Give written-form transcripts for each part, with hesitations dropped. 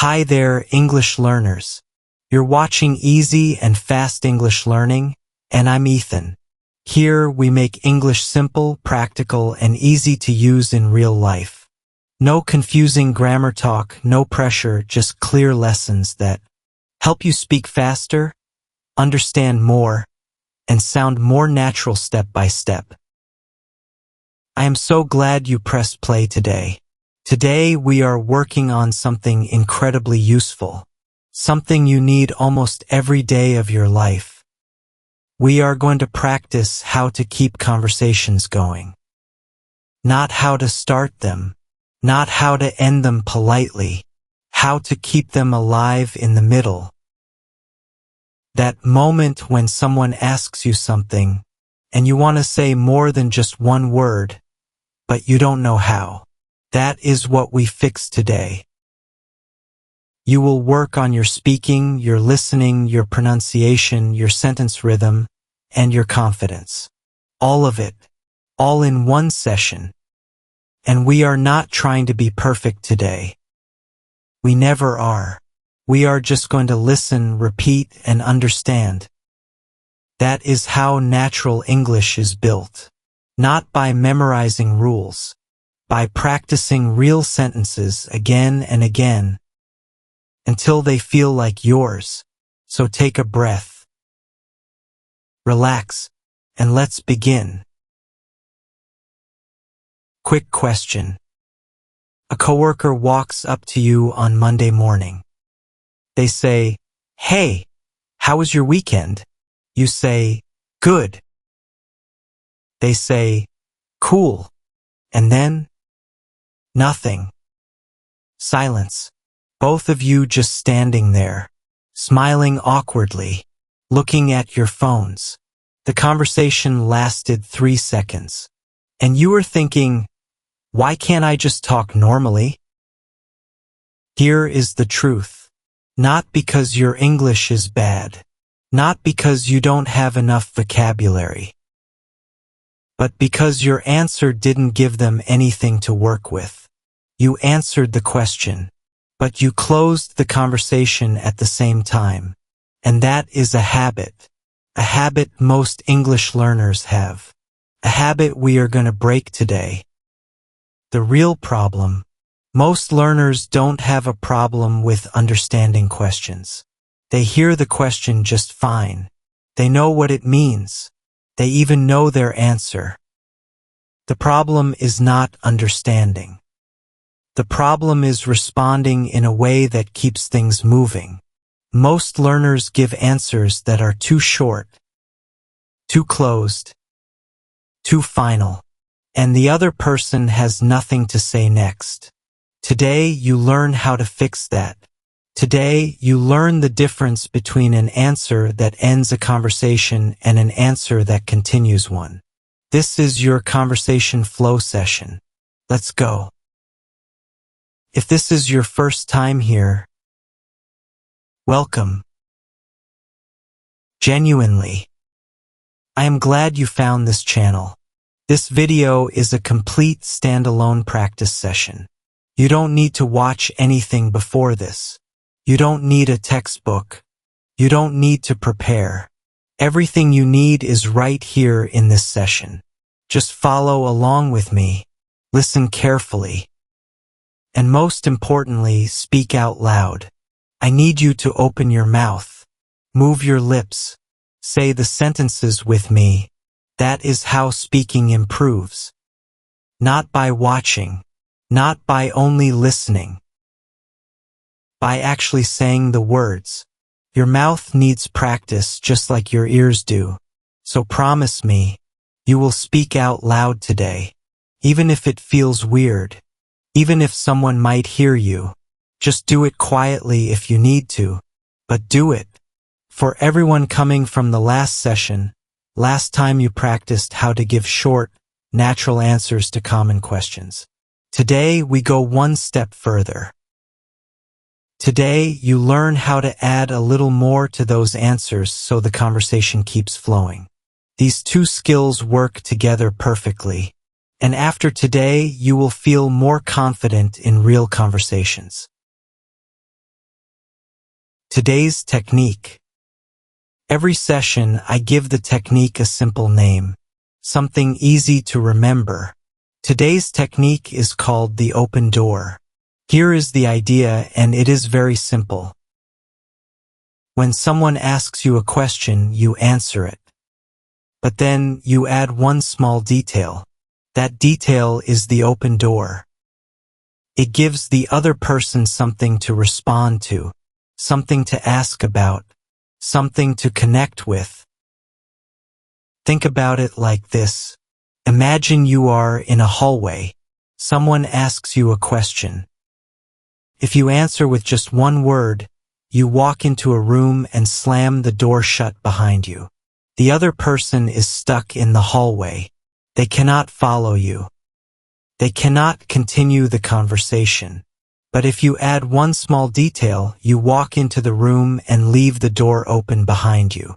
Hi there, English learners. You're watching Easy and Fast English Learning, and I'm Ethan. Here we make English simple, practical, and easy to use in real life. No confusing grammar talk, no pressure, just clear lessons that help you speak faster, understand more, and sound more natural step by step. I am so glad you pressed play today. Today we are working on something incredibly useful, something you need almost every day of your life. We are going to practice how to keep conversations going. Not how to start them, not how to end them politely, how to keep them alive in the middle. That moment when someone asks you something, and you want to say more than just one word, but you don't know how. That is what we fix today. You will work on your speaking, your listening, your pronunciation, your sentence rhythm, and your confidence. All of it, all in one session. And we are not trying to be perfect today. We never are. We are just going to listen, repeat, and understand. That is how natural English is built. Not by memorizing rules. By practicing real sentences again and again until they feel like yours. So take a breath. Relax, and let's begin. Quick question. A coworker walks up to you on Monday morning. They say, "Hey, how was your weekend?" You say, "Good." They say, "Cool." And then? Nothing. Silence. Both of you just standing there, smiling awkwardly, looking at your phones. The conversation lasted 3 seconds. And you were thinking, why can't I just talk normally? Here is the truth. Not because your English is bad. Not because you don't have enough vocabulary. But because your answer didn't give them anything to work with. You answered the question, but you closed the conversation at the same time. And that is a habit most English learners have. A habit we are going to break today. The real problem. Most learners don't have a problem with understanding questions. They hear the question just fine. They know what it means. They even know their answer. The problem is not understanding. The problem is responding in a way that keeps things moving. Most learners give answers that are too short, too closed, too final, and the other person has nothing to say next. Today you learn how to fix that. Today you learn the difference between an answer that ends a conversation and an answer that continues one. This is your conversation flow session. Let's go. If this is your first time here, welcome. Genuinely. I am glad you found this channel. This video is a complete standalone practice session. You don't need to watch anything before this. You don't need a textbook. You don't need to prepare. Everything you need is right here in this session. Just follow along with me. Listen carefully. And most importantly, speak out loud. I need you to open your mouth. Move your lips. Say the sentences with me. That is how speaking improves. Not by watching. Not by only listening. By actually saying the words. Your mouth needs practice just like your ears do. So promise me, you will speak out loud today. Even if it feels weird. Even if someone might hear you. Just do it quietly if you need to. But do it. For everyone coming from the last session, last time you practiced how to give short, natural answers to common questions. Today we go one step further. Today you learn how to add a little more to those answers so the conversation keeps flowing. These two skills work together perfectly. And after today, you will feel more confident in real conversations. Today's technique. Every session, I give the technique a simple name, something easy to remember. Today's technique is called the open door. Here is the idea, and it is very simple. When someone asks you a question, you answer it. But then you add one small detail. That detail is the open door. It gives the other person something to respond to, something to ask about, something to connect with. Think about it like this. Imagine you are in a hallway. Someone asks you a question. If you answer with just one word, you walk into a room and slam the door shut behind you. The other person is stuck in the hallway. They cannot follow you. They cannot continue the conversation. But if you add one small detail, you walk into the room and leave the door open behind you.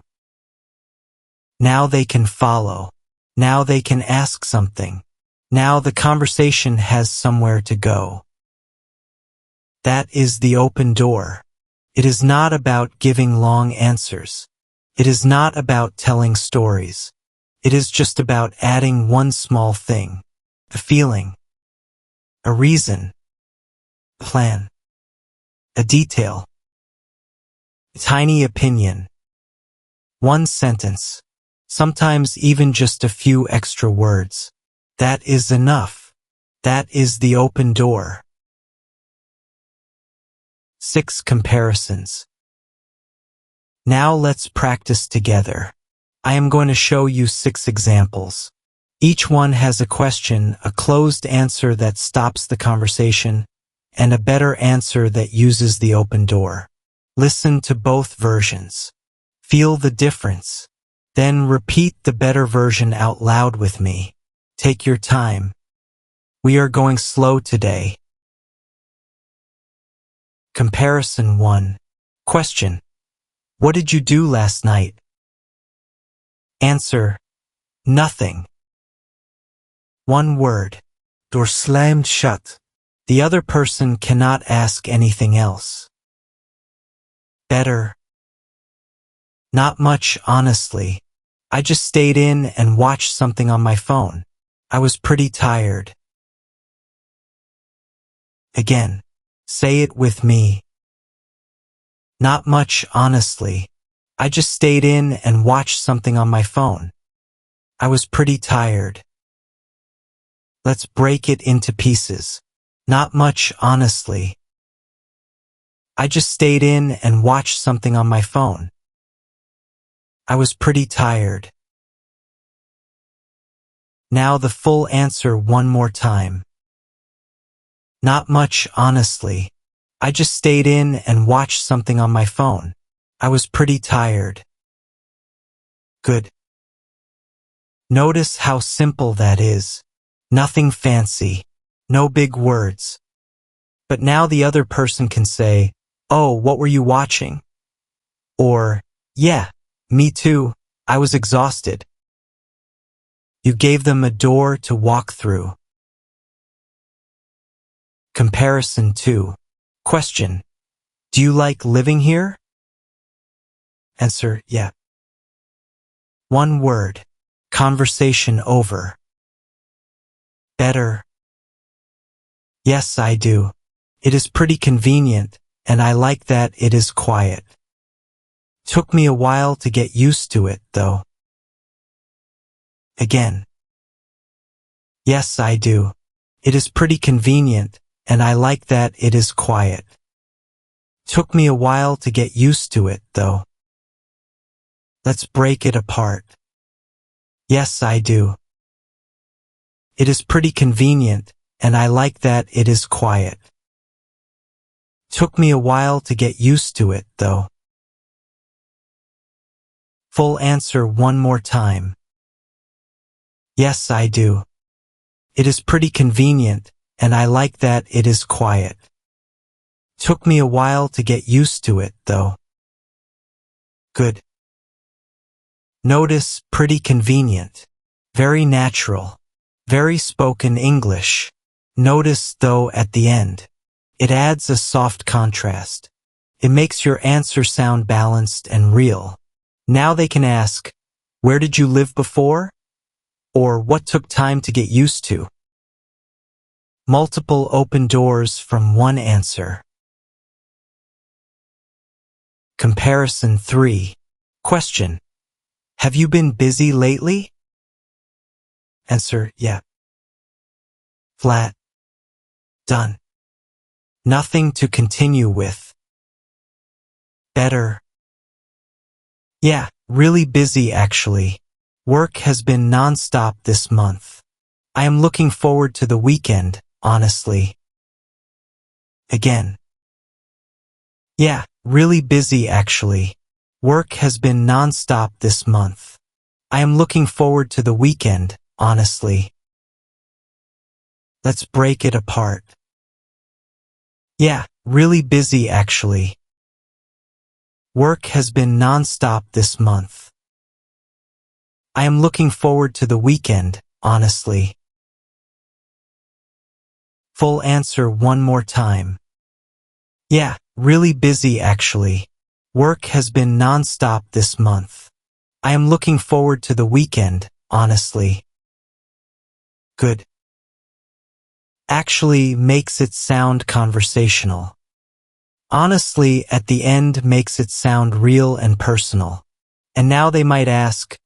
Now they can follow. Now they can ask something. Now the conversation has somewhere to go. That is the open door. It is not about giving long answers. It is not about telling stories. It is just about adding one small thing. A feeling. A reason. A plan. A detail. A tiny opinion. One sentence. Sometimes even just a few extra words. That is enough. That is the open door. 6 comparisons. Now let's practice together. I am going to show you 6 examples. Each one has a question, a closed answer that stops the conversation, and a better answer that uses the open door. Listen to both versions. Feel the difference. Then repeat the better version out loud with me. Take your time. We are going slow today. Comparison 1. Question. What did you do last night? Answer. Nothing. One word. Door slammed shut. The other person cannot ask anything else. Better. Not much, honestly. I just stayed in and watched something on my phone. I was pretty tired. Again. Say it with me. Not much, honestly. I just stayed in and watched something on my phone. I was pretty tired. Let's break it into pieces. Not much, honestly. I just stayed in and watched something on my phone. I was pretty tired. Now the full answer one more time. Not much, honestly. I just stayed in and watched something on my phone. I was pretty tired. Good. Notice how simple that is. Nothing fancy. No big words. But now the other person can say, "Oh, what were you watching?" Or, "Yeah, me too. I was exhausted." You gave them a door to walk through. Comparison 2. Question. Do you like living here? Answer, yeah. One word. Conversation over. Better. Yes, I do. It is pretty convenient, and I like that it is quiet. Took me a while to get used to it, though. Again. Yes, I do. It is pretty convenient, and I like that it is quiet. Took me a while to get used to it, though. Let's break it apart. Yes, I do. It is pretty convenient, and I like that it is quiet. Took me a while to get used to it, though. Full answer one more time. Yes, I do. It is pretty convenient, and I like that it is quiet. Took me a while to get used to it, though. Good. Notice pretty convenient. Very natural. Very spoken English. Notice, though, at the end. It adds a soft contrast. It makes your answer sound balanced and real. Now they can ask, where did you live before? Or what took time to get used to? Multiple open doors from one answer. Comparison 3. Question. Have you been busy lately? Answer, yeah. Flat. Done. Nothing to continue with. Better. Yeah, really busy actually. Work has been non-stop this month. I am looking forward to the weekend, honestly. Again. Yeah, really busy actually. Work has been non-stop this month. I am looking forward to the weekend, honestly. Let's break it apart. Yeah, really busy actually. Work has been non-stop this month. I am looking forward to the weekend, honestly. Full answer one more time. Yeah, really busy actually. Work has been non-stop this month. I am looking forward to the weekend, honestly. Good. Actually makes it sound conversational. Honestly at the end makes it sound real and personal. And now they might ask,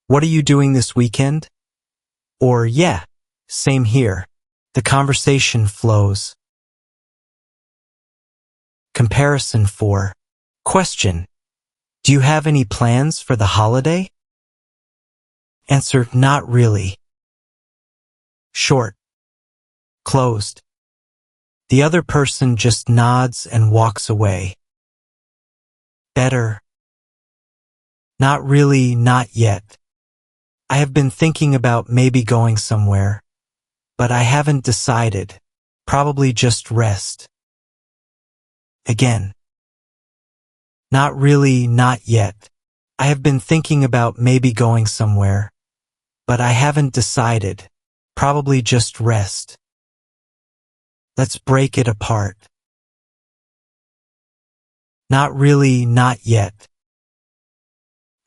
what are you doing this weekend? Or yeah, same here. The conversation flows. Comparison 4. Question. Do you have any plans for the holiday? Answer, not really. Short. Closed. The other person just nods and walks away. Better. Not really, not yet. I have been thinking about maybe going somewhere, but I haven't decided. Probably just rest. Again. Not really, not yet. I have been thinking about maybe going somewhere, but I haven't decided. Probably just rest. Let's break it apart. Not really, not yet.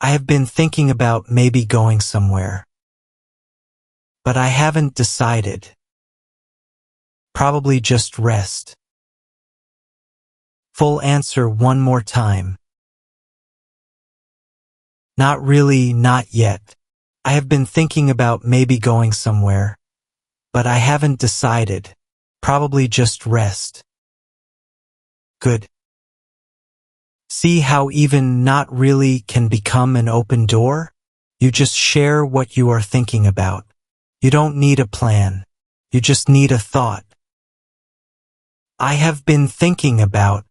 I have been thinking about maybe going somewhere, but I haven't decided. Probably just rest. Full answer one more time. Not really, not yet. I have been thinking about maybe going somewhere, but I haven't decided. Probably just rest. Good. See how even not really can become an open door? You just share what you are thinking about. You don't need a plan. You just need a thought. I have been thinking about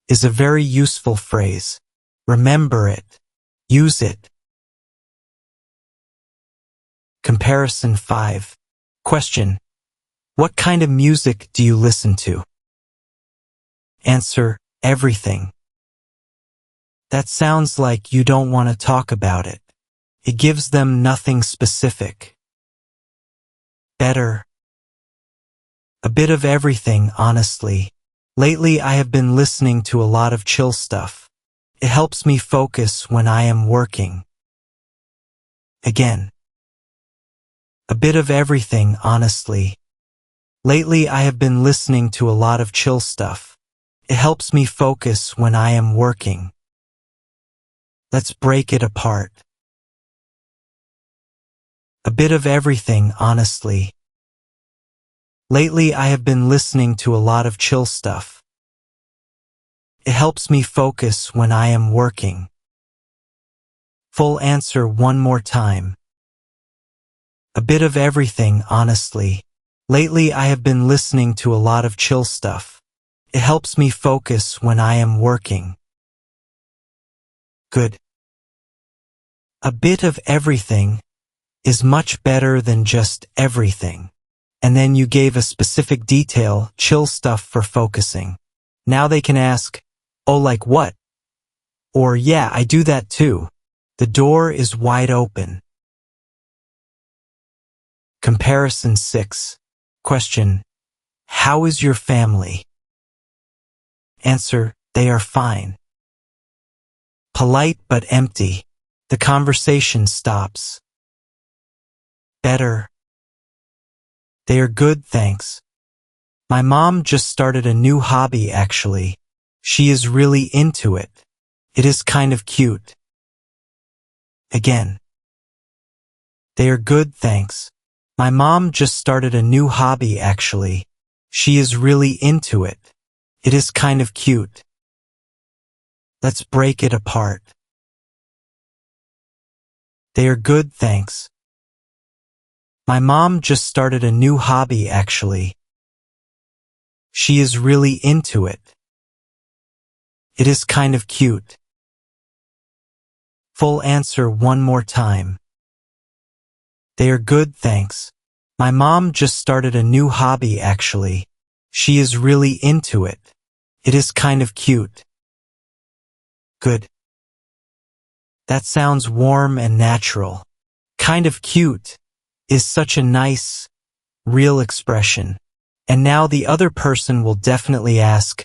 is a very useful phrase. Remember it. Use it. Comparison 5. Question. What kind of music do you listen to? Answer, everything. That sounds like you don't want to talk about it. It gives them nothing specific. Better. A bit of everything, honestly. Lately I have been listening to a lot of chill stuff. It helps me focus when I am working. Again. A bit of everything, honestly. Lately I have been listening to a lot of chill stuff. It helps me focus when I am working. Let's break it apart. A bit of everything, honestly. Lately I have been listening to a lot of chill stuff. It helps me focus when I am working. Full answer one more time. A bit of everything, honestly. Lately I have been listening to a lot of chill stuff. It helps me focus when I am working. Good. A bit of everything is much better than just everything. And then you gave a specific detail, chill stuff for focusing. Now they can ask, oh, like what? Or yeah, I do that too. The door is wide open. Comparison 6. Question. How is your family? Answer, they are fine. Polite but empty. The conversation stops. Better. They are good, thanks. My mom just started a new hobby actually. She is really into it. It is kind of cute. Again. They are good, thanks. My mom just started a new hobby actually. She is really into it. It is kind of cute. Let's break it apart. They are good, thanks. My mom just started a new hobby actually. She is really into it. It is kind of cute. Full answer one more time. They are good, thanks. My mom just started a new hobby actually. She is really into it. It is kind of cute. Good. That sounds warm and natural. Kind of cute is such a nice, real expression. And now the other person will definitely ask,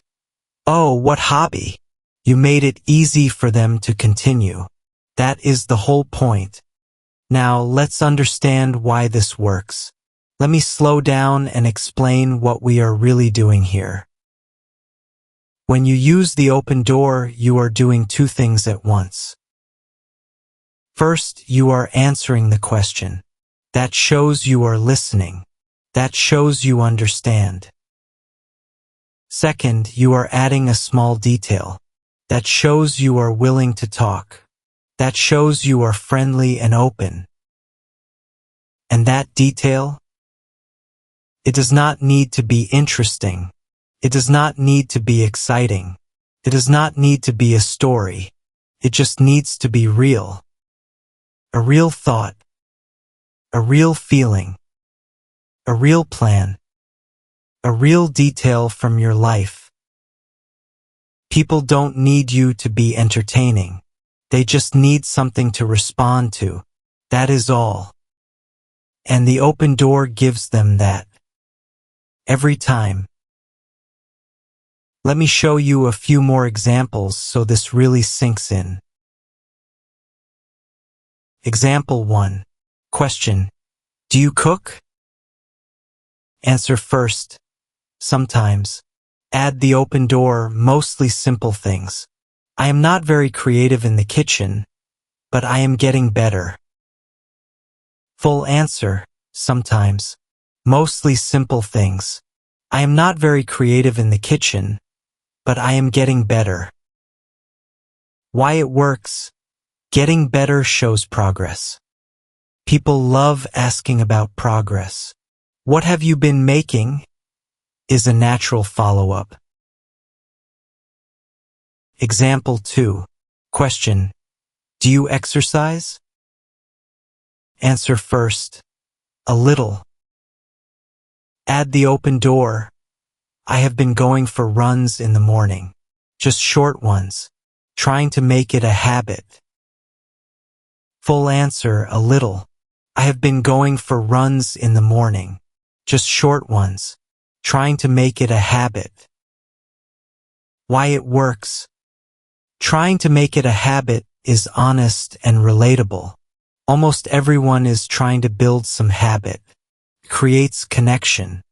"Oh, what hobby?" You made it easy for them to continue. That is the whole point. Now let's understand why this works. Let me slow down and explain what we are really doing here. When you use the open door, you are doing two things at once. First, you are answering the question. That shows you are listening. That shows you understand. Second, you are adding a small detail. That shows you are willing to talk. That shows you are friendly and open. And that detail? It does not need to be interesting. It does not need to be exciting. It does not need to be a story. It just needs to be real. A real thought. A real feeling. A real plan. A real detail from your life. People don't need you to be entertaining. They just need something to respond to. That is all. And the open door gives them that. Every time. Let me show you a few more examples so this really sinks in. Example 1. Question. Do you cook? Answer first. Sometimes. Add the open door, mostly simple things. I am not very creative in the kitchen, but I am getting better. Full answer. Sometimes. Mostly simple things. I am not very creative in the kitchen, but I am getting better. Why it works? Getting better shows progress. People love asking about progress. What have you been making? Is a natural follow-up. Example 2. Question. Do you exercise? Answer first. A little. Add the open door. I have been going for runs in the morning. Just short ones. Trying to make it a habit. Full answer, a little. I have been going for runs in the morning. Just short ones. Trying to make it a habit. Why it works? Trying to make it a habit is honest and relatable. Almost everyone is trying to build some habit. Creates connection.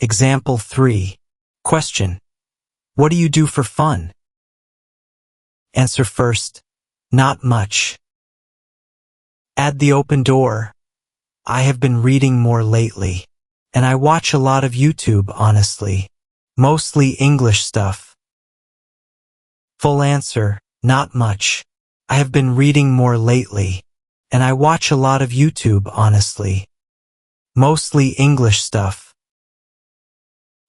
Example 3. Question. What do you do for fun? Answer first. Not much. Add the open door. I have been reading more lately. And I watch a lot of YouTube, honestly. Mostly English stuff. Full answer. Not much. I have been reading more lately. And I watch a lot of YouTube, honestly. Mostly English stuff.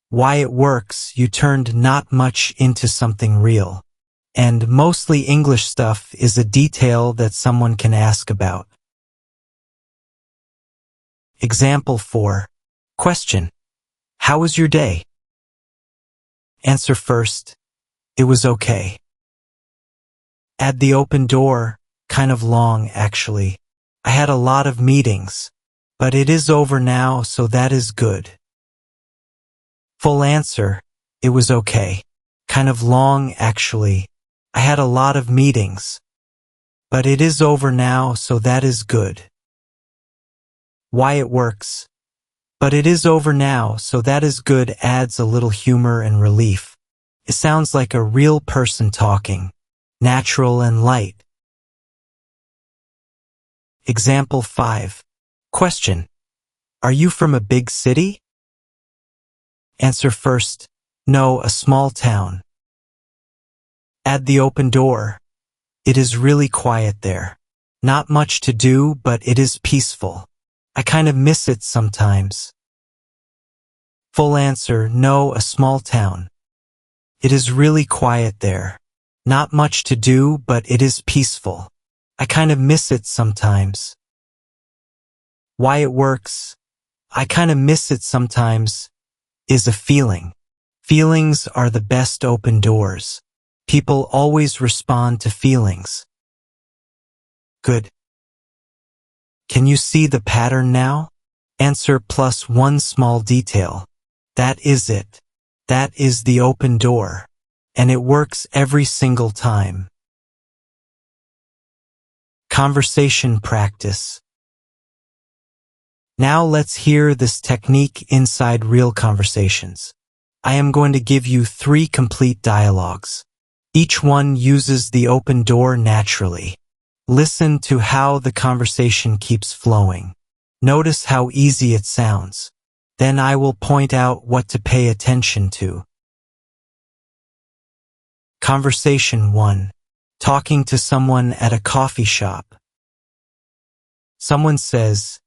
Why it works? You turned not much into something real. And mostly English stuff is a detail that someone can ask about. Example 4. Question. How was your day? Answer first. It was okay. Add the open door. Kind of long, actually. I had a lot of meetings. But it is over now, so that is good. Full answer. It was okay. Kind of long, actually. I had a lot of meetings. But it is over now, so that is good. Why it works. But it is over now, so that is good adds a little humor and relief. It sounds like a real person talking. Natural and light. Example 5. Question. Are you from a big city? Answer first. No, a small town. Add the open door. It is really quiet there. Not much to do, but it is peaceful. I kind of miss it sometimes. Full answer. No, a small town. It is really quiet there. Not much to do, but it is peaceful. I kind of miss it sometimes. Why it works. I kind of miss it sometimes is a feeling. Feelings are the best open doors. People always respond to feelings. Good. Can you see the pattern now? Answer plus one small detail. That is it. That is the open door. And it works every single time. Conversation practice. Now let's hear this technique inside real conversations. I am going to give you 3 complete dialogues. Each one uses the open door naturally. Listen to how the conversation keeps flowing. Notice how easy it sounds. Then I will point out what to pay attention to. Conversation 1. Talking to someone at a coffee shop. Someone says,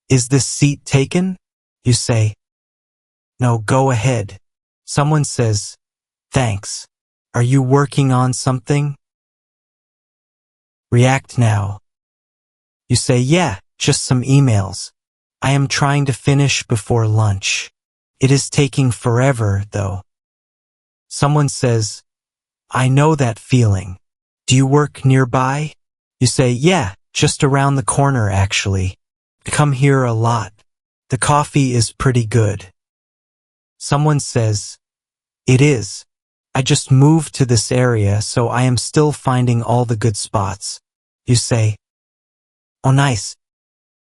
"Is this seat taken?" You say, "No, go ahead." Someone says, "Thanks. Are you working on something?" React now. You say, "Yeah, just some emails. I am trying to finish before lunch. It is taking forever, though." Someone says, "I know that feeling. Do you work nearby?" You say, "Yeah, just around the corner actually. Come here a lot. The coffee is pretty good." Someone says, "It is. I just moved to this area, so I am still finding all the good spots." You say, "Oh, nice.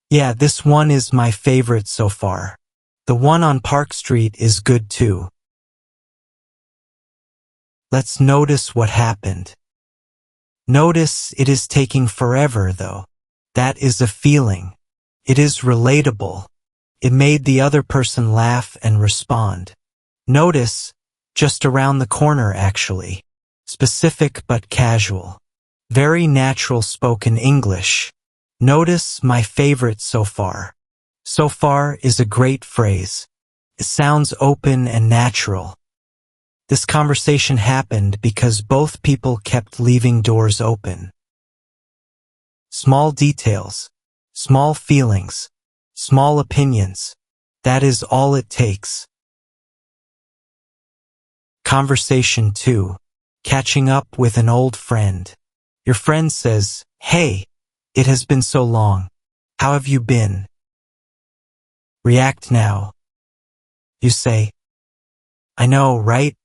Yeah, this one is my favorite so far. The one on Park Street is good too." Let's notice what happened. Notice it is taking forever, though. That is a feeling. It is relatable. It made the other person laugh and respond. Notice, just around the corner actually. Specific but casual. Very natural spoken English. Notice my favorite so far. So far is a great phrase. It sounds open and natural. This conversation happened because both people kept leaving doors open. Small details, small feelings, small opinions. That is all it takes. Conversation 2. Catching up with an old friend. Your friend says, "Hey, it has been so long. How have you been?" React now. You say, "I know, right?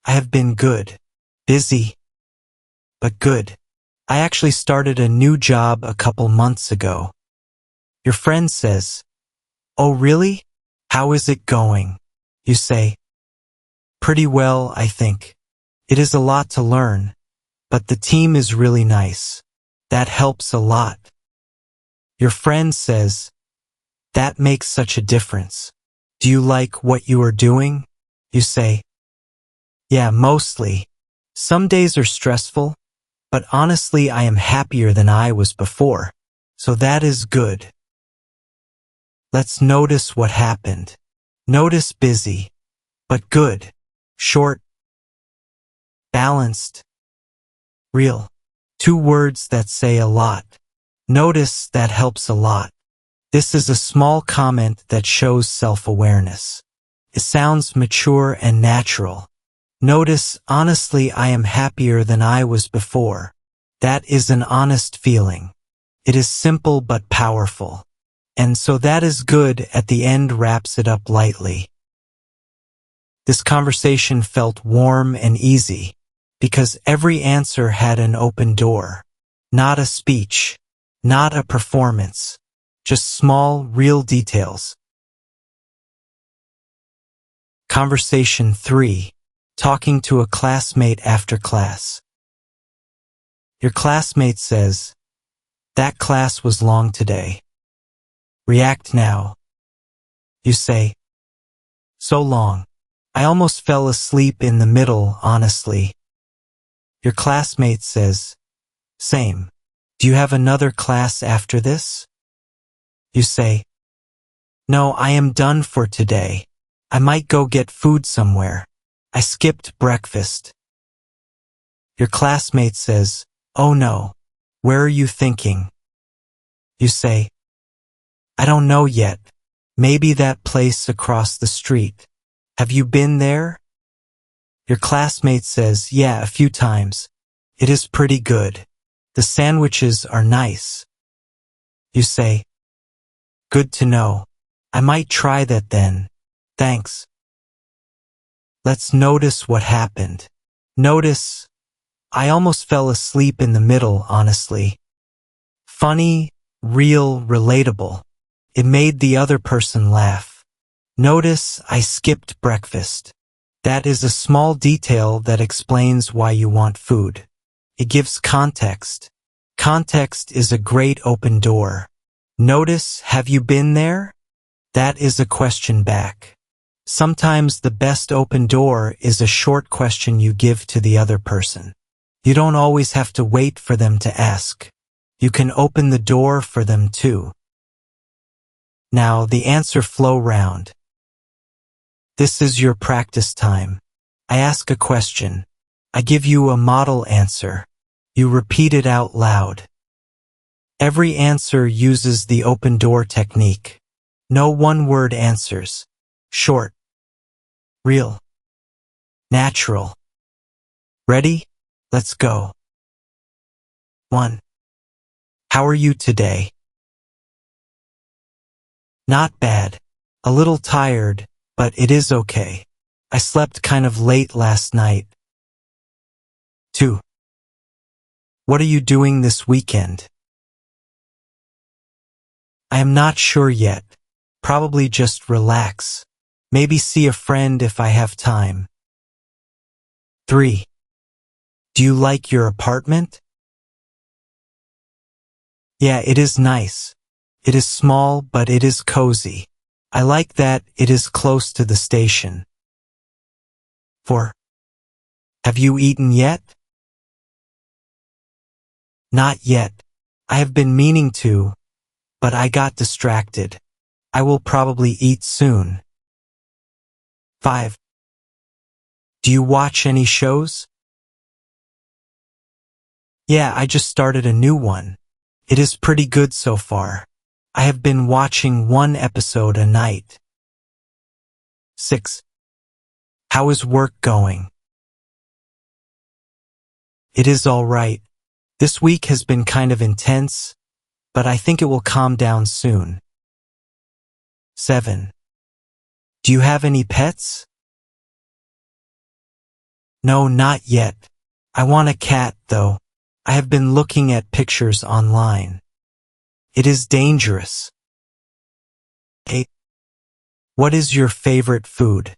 I have been good. Busy, but good. I actually started a new job a couple months ago." Your friend says, "Oh, really? How is it going?" You say, "Pretty well, I think. It is a lot to learn, but the team is really nice. That helps a lot." Your friend says, "That makes such a difference. Do you like what you are doing?" You say, "Yeah, mostly. Some days are stressful, but honestly I am happier than I was before, so that is good." Let's notice what happened. Notice busy, but good, short, balanced, real. 2 words that say a lot. Notice that helps a lot. This is a small comment that shows self-awareness. It sounds mature and natural. Notice, honestly, I am happier than I was before. That is an honest feeling. It is simple but powerful. And so that is good at the end wraps it up lightly. This conversation felt warm and easy because every answer had an open door. Not a speech, not a performance, just small, real details. Conversation 3. Talking to a classmate after class. Your classmate says, "That class was long today." React now. You say, "So long. I almost fell asleep in the middle, honestly." Your classmate says, "Same. Do you have another class after this?" You say, "No, I am done for today. I might go get food somewhere. I skipped breakfast." Your classmate says, "Oh no. Where are you thinking?" You say, "I don't know yet. Maybe that place across the street. Have you been there?" Your classmate says, "Yeah, a few times. It is pretty good. The sandwiches are nice." You say, "Good to know. I might try that then. Thanks." Let's notice what happened. Notice, "I almost fell asleep in the middle, honestly." Funny, real, relatable. It made the other person laugh. Notice, "I skipped breakfast." That is a small detail that explains why you want food. It gives context. Context is a great open door. Notice, "Have you been there?" That is a question back. Sometimes the best open door is a short question you give to the other person. You don't always have to wait for them to ask. You can open the door for them too. Now the answer flow round. This is your practice time. I ask a question. I give you a model answer. You repeat it out loud. Every answer uses the open door technique. No one-word answers. Short. Real. Natural. Ready? Let's go. 1. How are you today? Not bad. A little tired, but it is okay. I slept kind of late last night. 2. What are you doing this weekend? I am not sure yet. Probably just relax. Maybe see a friend if I have time. 3. Do you like your apartment? Yeah, it is nice. It is small, but it is cozy. I like that it is close to the station. 4. Have you eaten yet? Not yet. I have been meaning to, but I got distracted. I will probably eat soon. 5. Do you watch any shows? Yeah, I just started a new one. It is pretty good so far. I have been watching one episode a night. 6. How is work going? It is all right. This week has been kind of intense, but I think it will calm down soon. 7. Do you have any pets? No, not yet. I want a cat, though. I have been looking at pictures online. It is dangerous. 8. What is your favorite food?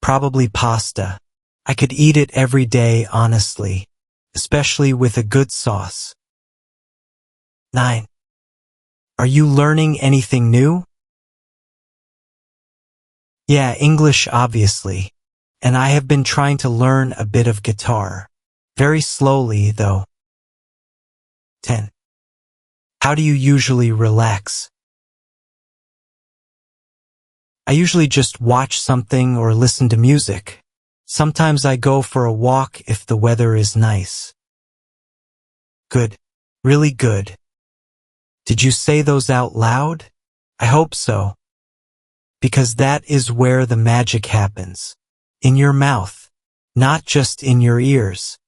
Probably pasta. I could eat it every day, honestly, especially with a good sauce. 9. Are you learning anything new? Yeah, English, obviously. And I have been trying to learn a bit of guitar. Very slowly, though. 10. How do you usually relax? I usually just watch something or listen to music. Sometimes I go for a walk if the weather is nice. Good. Really good. Did you say those out loud? I hope so. Because that is where the magic happens. In your mouth, not just in your ears.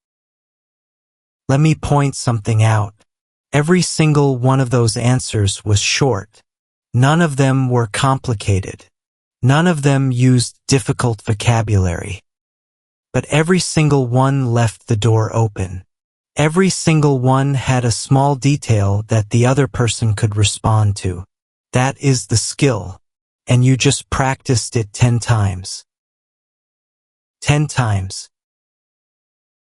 Let me point something out. Every single one of those answers was short. None of them were complicated. None of them used difficult vocabulary. But every single one left the door open. Every single one had a small detail that the other person could respond to. That is the skill. And you just practiced it 10 times. 10 times.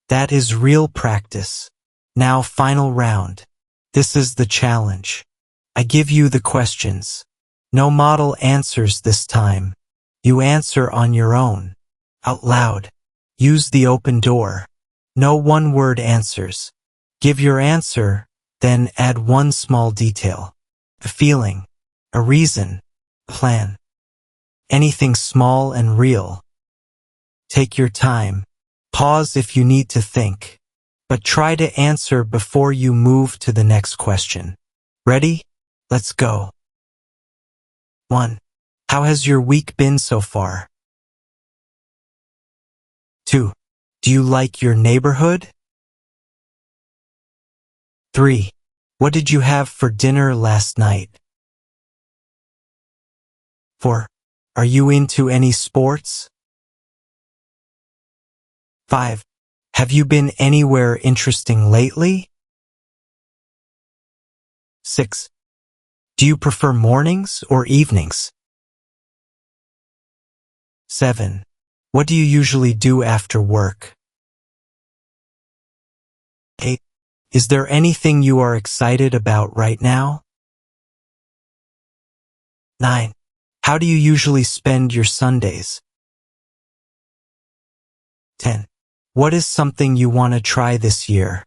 That is real practice. Now final round. This is the challenge. I give you the questions. No model answers this time. You answer on your own. Out loud. Use the open door. No one-word answers. Give your answer, then add one small detail. A feeling. A reason. Plan. Anything small and real. Take your time. Pause if you need to think. But try to answer before you move to the next question. Ready? Let's go. 1. How has your week been so far? 2. Do you like your neighborhood? 3. What did you have for dinner last night? 4. Are you into any sports? 5. Have you been anywhere interesting lately? 6. Do you prefer mornings or evenings? 7. What do you usually do after work? 8. Is there anything you are excited about right now? 9. How do you usually spend your Sundays? 10. What is something you want to try this year?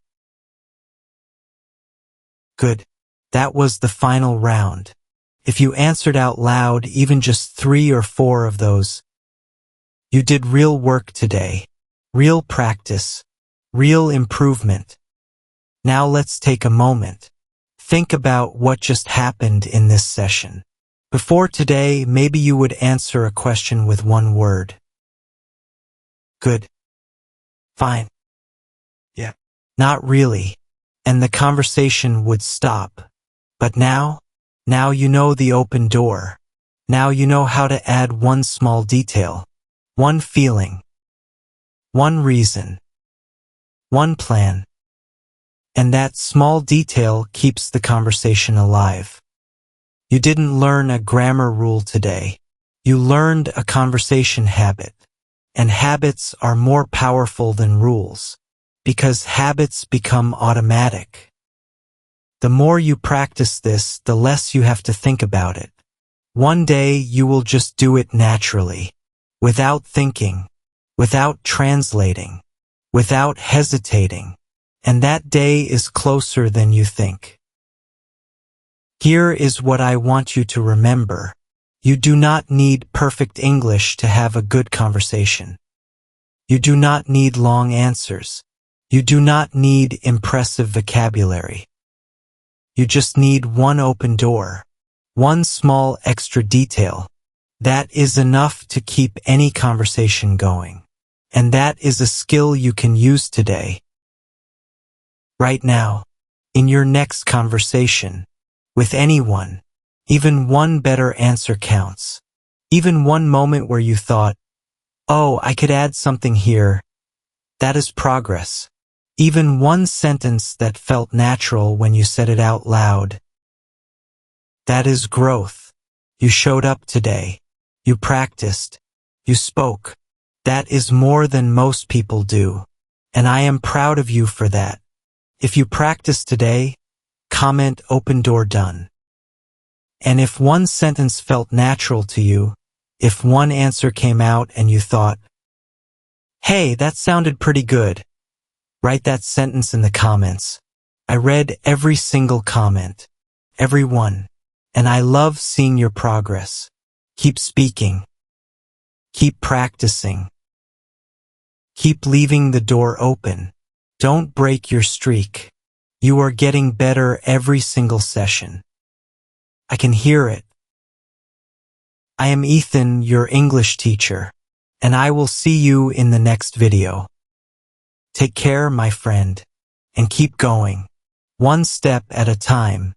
Good. That was the final round. If you answered out loud even just 3 or 4 of those, you did real work today. Real practice. Real improvement. Now let's take a moment. Think about what just happened in this session. Before today, maybe you would answer a question with one word. Good. Fine. Yeah. Not really. And the conversation would stop. But now you know the open door. Now you know how to add one small detail, one feeling, one reason, one plan. And that small detail keeps the conversation alive. You didn't learn a grammar rule today. You learned a conversation habit. And habits are more powerful than rules, because habits become automatic. The more you practice this, the less you have to think about it. One day you will just do it naturally, without thinking, without translating, without hesitating, and that day is closer than you think. Here is what I want you to remember. You do not need perfect English to have a good conversation. You do not need long answers. You do not need impressive vocabulary. You just need one open door, one small extra detail. That is enough to keep any conversation going. And that is a skill you can use today. Right now, in your next conversation, with anyone. Even one better answer counts. Even one moment where you thought, oh, I could add something here. That is progress. Even one sentence that felt natural when you said it out loud. That is growth. You showed up today. You practiced. You spoke. That is more than most people do. And I am proud of you for that. If you practice today, comment open door done. And if one sentence felt natural to you, if one answer came out and you thought, hey, that sounded pretty good, write that sentence in the comments. I read every single comment, every one, and I love seeing your progress. Keep speaking. Keep practicing. Keep leaving the door open. Don't break your streak. You are getting better every single session. I can hear it. I am Ethan, your English teacher, and I will see you in the next video. Take care, my friend, and keep going, one step at a time.